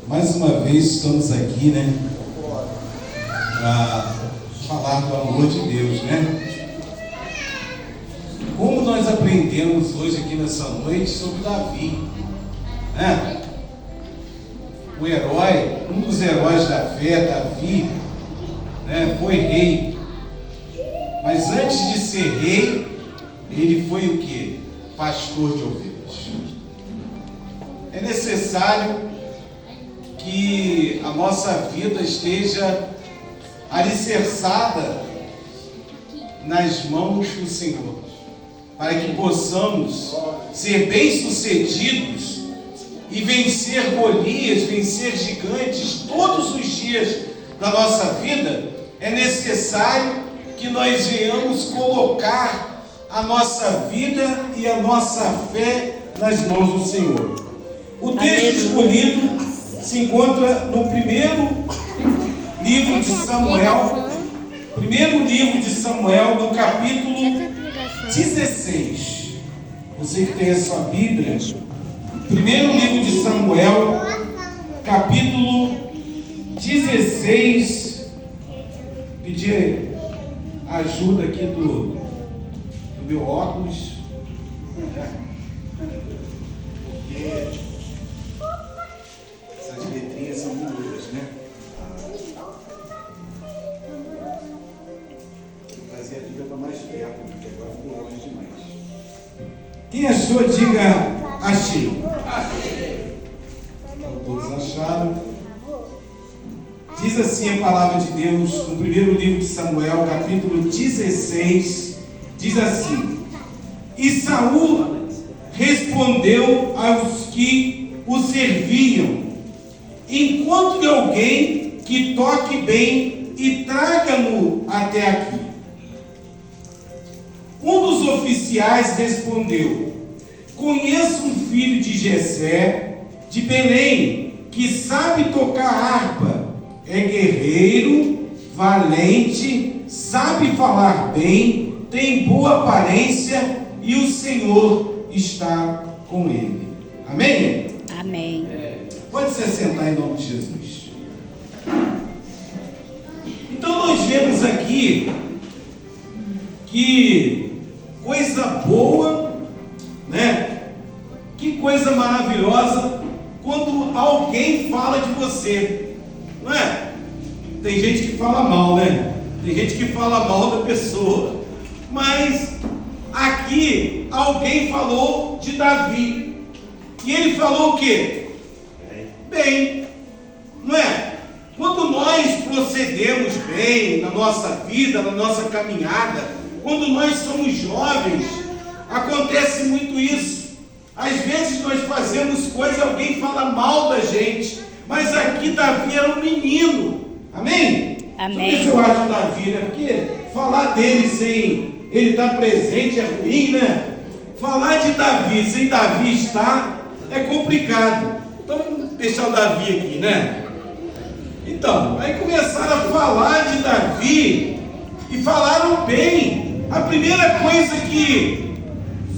Mais uma vez estamos aqui, né? Para falar do amor de Deus, né? Como nós aprendemos hoje aqui nessa noite sobre Davi, né? O herói, um dos heróis da fé, Davi, né? Foi rei. Mas antes de ser rei, ele foi o quê? Pastor de ovelhas. É necessário que a nossa vida esteja alicerçada nas mãos do Senhor, para que possamos ser bem-sucedidos e vencer Golias, vencer gigantes todos os dias da nossa vida. É necessário que nós venhamos colocar a nossa vida e a nossa fé nas mãos do Senhor. O texto escolhido se encontra no primeiro livro de Samuel, no capítulo 16. Você que tem a sua Bíblia, primeiro livro de Samuel, capítulo 16. Pedir ajuda aqui do meu óculos, porque essas letrinhas são duras, né? Vou trazer a Bíblia para mais perto, porque agora ficou longe demais. Quem achou, diga achei. Todos acharam? Diz assim a palavra de Deus no primeiro livro de Samuel, capítulo 16, diz assim: E Saul respondeu aos que o serviam: Encontre alguém que toque bem e traga-no até aqui. Um dos oficiais respondeu: Conheço um filho de Jessé, de Belém, que sabe tocar harpa. É guerreiro, valente, sabe falar bem, tem boa aparência e o Senhor está com ele. Amém? Amém. Pode se sentar em nome de Jesus. Então nós vemos aqui que coisa boa, né? Que coisa maravilhosa quando alguém fala de você. Não é? Tem gente que fala mal, né? Tem gente que fala mal da pessoa. Mas aqui alguém falou de Davi. E ele falou o quê? Bem. Não é? Quando nós procedemos bem na nossa vida, na nossa caminhada, quando nós somos jovens, acontece muito isso. Às vezes nós fazemos coisas e alguém fala mal da gente. Mas aqui Davi era um menino. Amém? Amém. Por isso eu acho Davi, né? Porque falar dele sem ele estar presente é ruim, né? Falar de Davi sem Davi estar é complicado. Então vamos deixar o Davi aqui, né? Então, aí começaram a falar de Davi e falaram bem. A primeira coisa que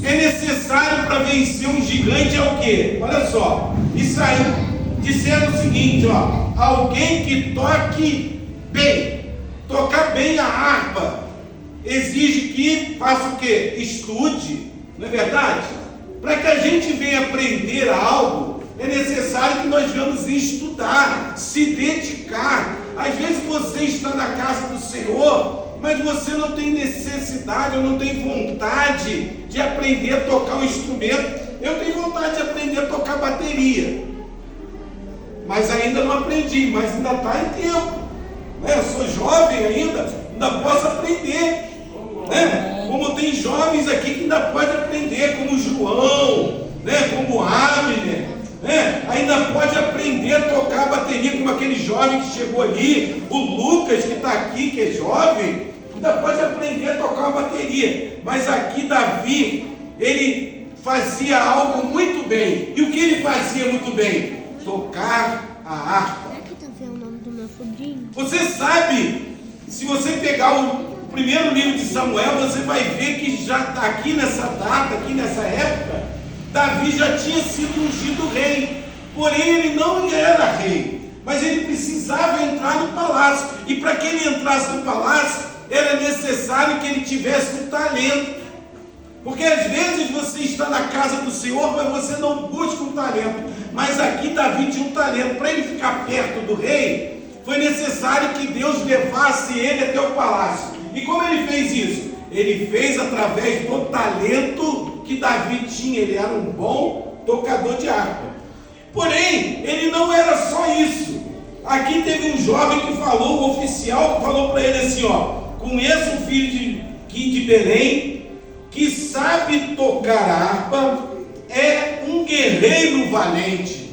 é necessário para vencer um gigante é o quê? Olha só, Israel disseram o seguinte, ó: alguém que toque bem. Tocar bem a harpa exige que faça o quê? Estude, não é verdade? Para que a gente venha aprender algo, é necessário que nós venhamos estudar, se dedicar. Às vezes você está na casa do Senhor, mas você não tem necessidade, ou não tem vontade de aprender a tocar um instrumento. Eu tenho vontade de aprender a tocar bateria, mas ainda não aprendi, mas ainda está em tempo, né? Eu sou jovem ainda posso aprender, né? Como tem jovens aqui que ainda pode aprender, como João, né? Como Abner, né? Ainda pode aprender a tocar bateria, como aquele jovem que chegou ali, o Lucas que está aqui, que é jovem, ainda pode aprender a tocar uma bateria. Mas aqui Davi, ele fazia algo muito bem. E o que ele fazia muito bem? Tocar a harpa. Será que tá vendo o nome do meu sobrinho? Você sabe, se você pegar o primeiro livro de Samuel, você vai ver que já está aqui nessa data, aqui nessa época, Davi já tinha sido ungido rei. Porém, ele não era rei, mas ele precisava entrar no palácio. E para que ele entrasse no palácio, era necessário que ele tivesse um talento. Porque às vezes você está na casa do Senhor, mas você não busca um talento. Mas aqui Davi tinha um talento. Para ele ficar perto do rei, foi necessário que Deus levasse ele até o palácio. E como ele fez isso? Ele fez através do talento que Davi tinha. Ele era um bom tocador de harpa. Porém, ele não era só isso. Aqui teve um jovem que falou, um oficial que falou para ele assim, conheço um filho de Belém, que sabe tocar harpa, é um guerreiro valente.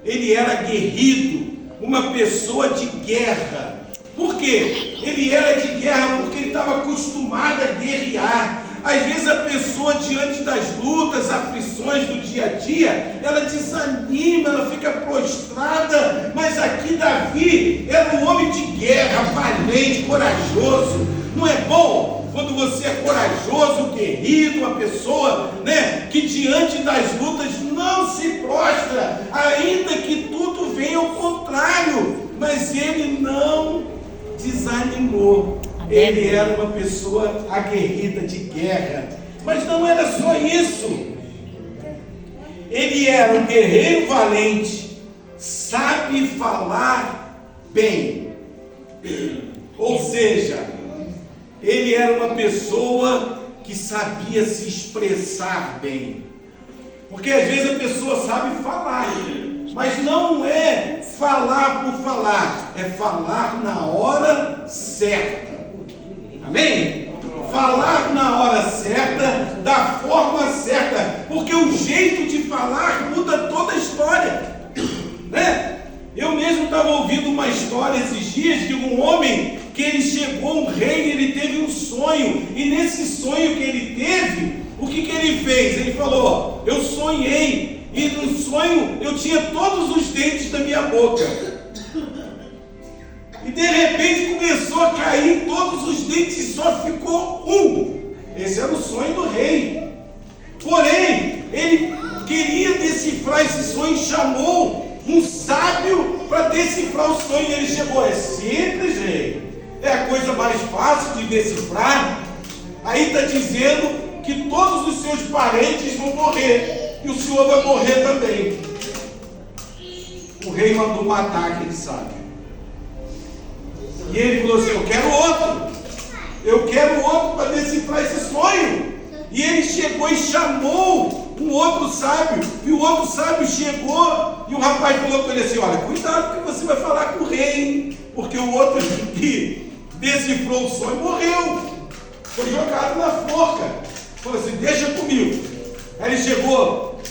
Ele era aguerrido, uma pessoa de guerra. Por quê? Ele era de guerra porque ele estava acostumado a guerrear. Às vezes a pessoa, diante das lutas, aflições do dia a dia, ela desanima, ela fica prostrada. Mas aqui Davi era um homem de guerra, valente, corajoso. Não é bom quando você é corajoso, guerreiro, uma pessoa, que diante das lutas não se prostra, ainda que tudo venha ao contrário, mas ele não desanimou. Ele era uma pessoa aguerrida de guerra, mas não era só isso. Ele era um guerreiro valente, sabe falar bem, ou seja, ele era uma pessoa que sabia se expressar bem. Porque às vezes a pessoa sabe falar, mas não é falar por falar, é falar na hora certa. Amém? Falar na hora certa, da forma certa, porque o jeito de falar muda toda a história, Eu mesmo estava ouvindo uma história esses dias de um homem que ele chegou, um rei, ele teve um sonho, e nesse sonho que ele teve, o que ele fez? Ele falou, eu sonhei, e no sonho eu tinha todos os dentes da minha boca. E de repente começou a cair todos os dentes e só ficou um. Esse era o sonho do rei. Porém, ele queria decifrar esse sonho e chamou um sábio para decifrar o sonho. E ele chegou, é simples, rei. É a coisa mais fácil de decifrar. Aí está dizendo que todos os seus parentes vão morrer. E o senhor vai morrer também. O rei mandou matar aquele sábio. E ele falou assim, eu quero outro para decifrar esse sonho. E ele chegou e chamou um outro sábio, e o outro sábio chegou, e o rapaz falou com ele assim, olha, cuidado que você vai falar com o rei, hein? Porque o outro que decifrou o sonho morreu, foi jogado na forca. Falou assim, deixa comigo. Aí ele chegou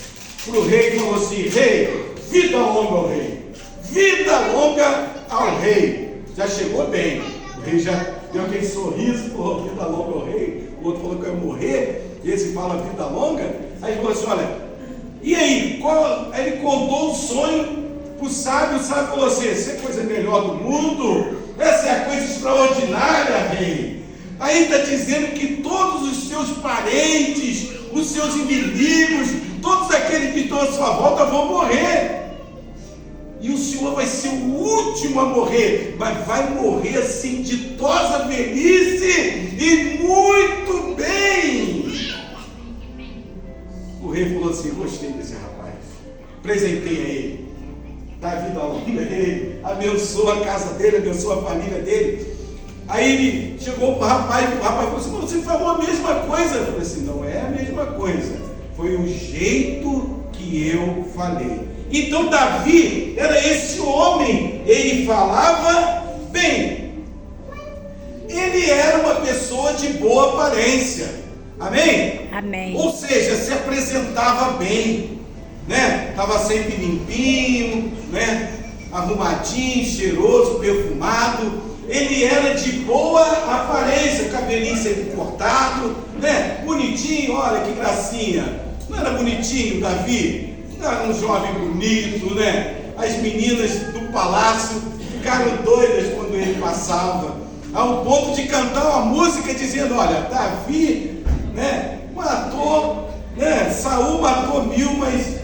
para o rei e falou assim, rei, vida longa ao rei, vida longa ao rei. Já chegou bem, o rei já deu aquele sorriso, falou, vida longa ao rei. O outro falou que ia morrer, e esse fala vida longa. Aí ele falou assim, olha, e aí? Aí ele contou o sonho para o sábio falou assim, essa é a coisa melhor do mundo, essa é a coisa extraordinária, rei. Aí está dizendo que todos os seus parentes, os seus inimigos, todos aqueles que estão à sua volta vão morrer. E o senhor vai ser o último a morrer, mas vai morrer assim, ditosa velhice e muito bem. O rei falou assim, gostei desse rapaz, presentei a ele, dá vida longa a ele, abençoa a casa dele, abençoa a família dele. Aí ele chegou para o rapaz falou assim, você falou a mesma coisa. Eu falei assim, não é a mesma coisa, foi o jeito que eu falei. Então Davi era esse homem, ele falava bem, ele era uma pessoa de boa aparência, amém? Amém. Ou seja, se apresentava bem, estava sempre limpinho, arrumadinho, cheiroso, perfumado. Ele era de boa aparência, cabelinho sempre cortado, bonitinho, olha que gracinha. Não era bonitinho Davi? Era um jovem bonito, As meninas do palácio ficaram doidas quando ele passava, ao ponto de cantar uma música dizendo, olha, Davi, matou, Saul matou 1000, mas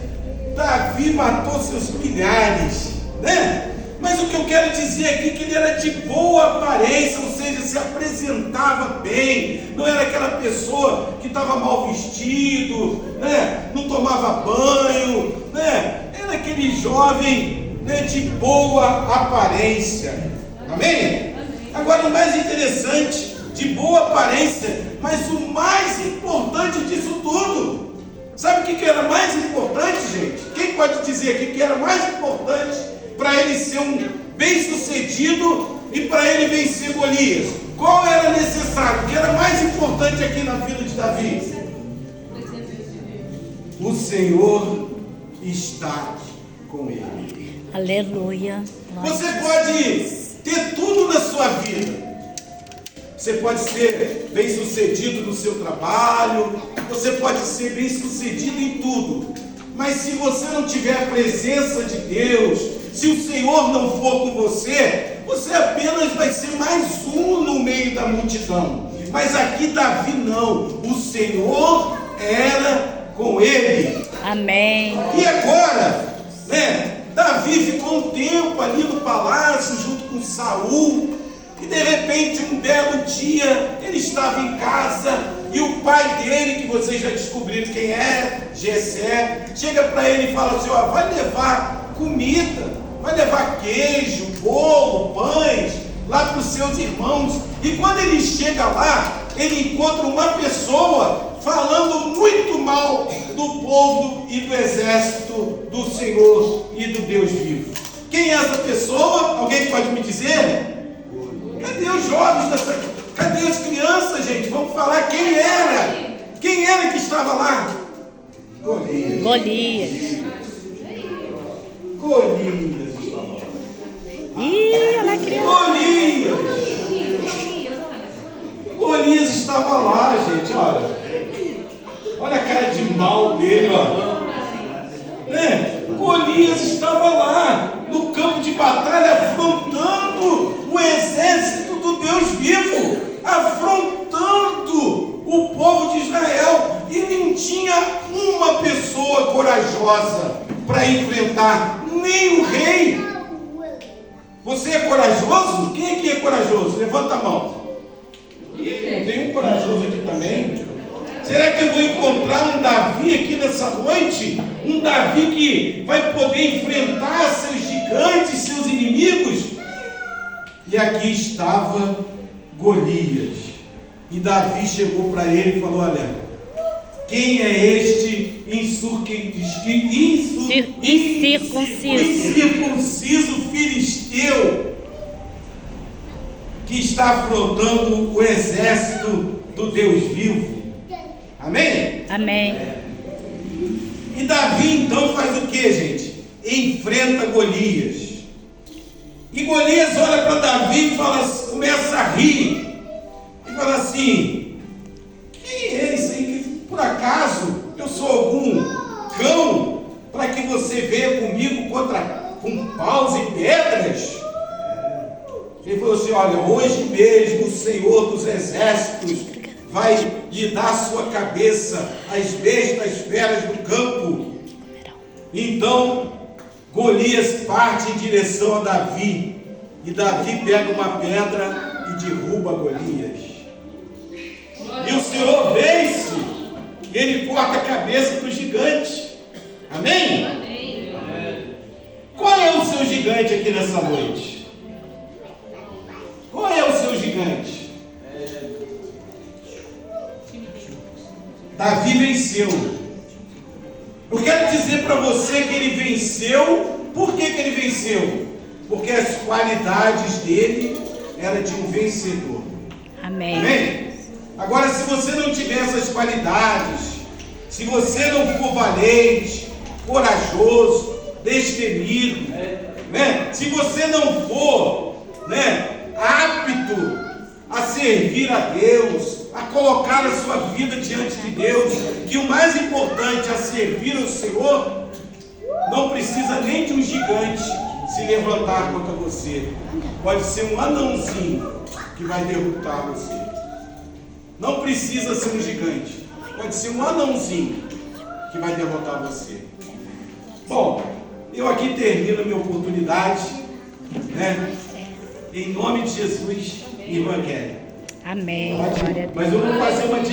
Davi Davi matou seus milhares, né? Mas o que eu quero dizer aqui é que ele era de boa aparência, ou seja, se apresentava bem, não era aquela pessoa que estava mal vestido, né? Não tomava banho, né? Era aquele jovem, né, de boa aparência. Amém? Agora o mais interessante, de boa aparência, mas o mais importante disso tudo, sabe o que era mais importante, gente? Quem pode dizer aqui que era mais importante para ele ser um bem-sucedido e para ele vencer Golias? Qual era necessário? O que era mais importante aqui na vida de Davi? O Senhor está com ele. Aleluia. Você pode ter tudo na sua vida. Você pode ser bem-sucedido no seu trabalho, você pode ser bem-sucedido em tudo. Mas se você não tiver a presença de Deus, se o Senhor não for com você, você apenas vai ser mais um no meio da multidão. Mas aqui Davi não, o Senhor era com ele. Amém. E agora, né, Davi ficou um tempo ali no palácio junto com Saul, e de repente um belo dia ele estava em casa e o pai dele, que vocês já descobriram quem é, Jessé, chega para ele e fala assim: ó, vai levar comida, vai levar queijo, bolo, pães lá para os seus irmãos. E quando ele chega lá, ele encontra uma pessoa falando muito mal do povo e do exército do Senhor e do Deus vivo. Quem é essa pessoa? Alguém pode me dizer? Cadê os jovens dessa... Cadê as crianças, gente? Vamos falar quem era. Quem era que estava lá? Golias. Golias. Golias estava lá. Ih, ela é criança. Golias estava lá, gente, olha. Olha a cara de mal dele, ó. Né? Golias estava lá, no campo de batalha, afrontando o exército do Deus vivo, afrontando o povo de Israel. E não tinha uma pessoa corajosa para enfrentar, nem o rei. Você é corajoso? Quem aqui é corajoso? Levanta a mão. Ih, tem um corajoso aqui também. Será que eu vou encontrar um Davi aqui nessa noite? Um Davi que vai poder enfrentar seus gigantes, seus inimigos? E aqui estava Golias. E Davi chegou para ele e falou: olha, quem é este incircunciso filisteu que está afrontando o exército do Deus vivo? Amém? Amém. E Davi então faz o que, gente? Enfrenta Golias. E Golias olha para Davi e começa a rir. E fala assim: quem é esse aí que por acaso eu sou algum cão para que você venha comigo com paus e pedras? Ele falou assim: olha, hoje mesmo o Senhor dos Exércitos vai lhe dar sua cabeça às bestas feras do campo. Então Golias parte em direção a Davi, e Davi pega uma pedra e derruba Golias. E o Senhor vence, e ele corta a cabeça do gigante. Amém? Amém. Qual é o seu gigante aqui nessa noite? Qual é o seu gigante? Davi venceu. Eu quero dizer para você que ele venceu. Por que ele venceu? Porque as qualidades dele eram de um vencedor. Amém. Amém? Agora, se você não tiver essas qualidades, se você não for valente, corajoso, destemido, né? Se você não for, né, apto a servir a Deus, a colocar a sua vida diante de Deus, que o mais importante é servir ao Senhor, não precisa nem de um gigante se levantar contra você. Pode ser um anãozinho que vai derrotar você. Não precisa ser um gigante, pode ser um anãozinho que vai derrotar você. Bom, Eu aqui termino a minha oportunidade, né? Em nome de Jesus, irmã Kelly. Amém. Glória a Deus. Mas eu vou fazer uma dinâmica.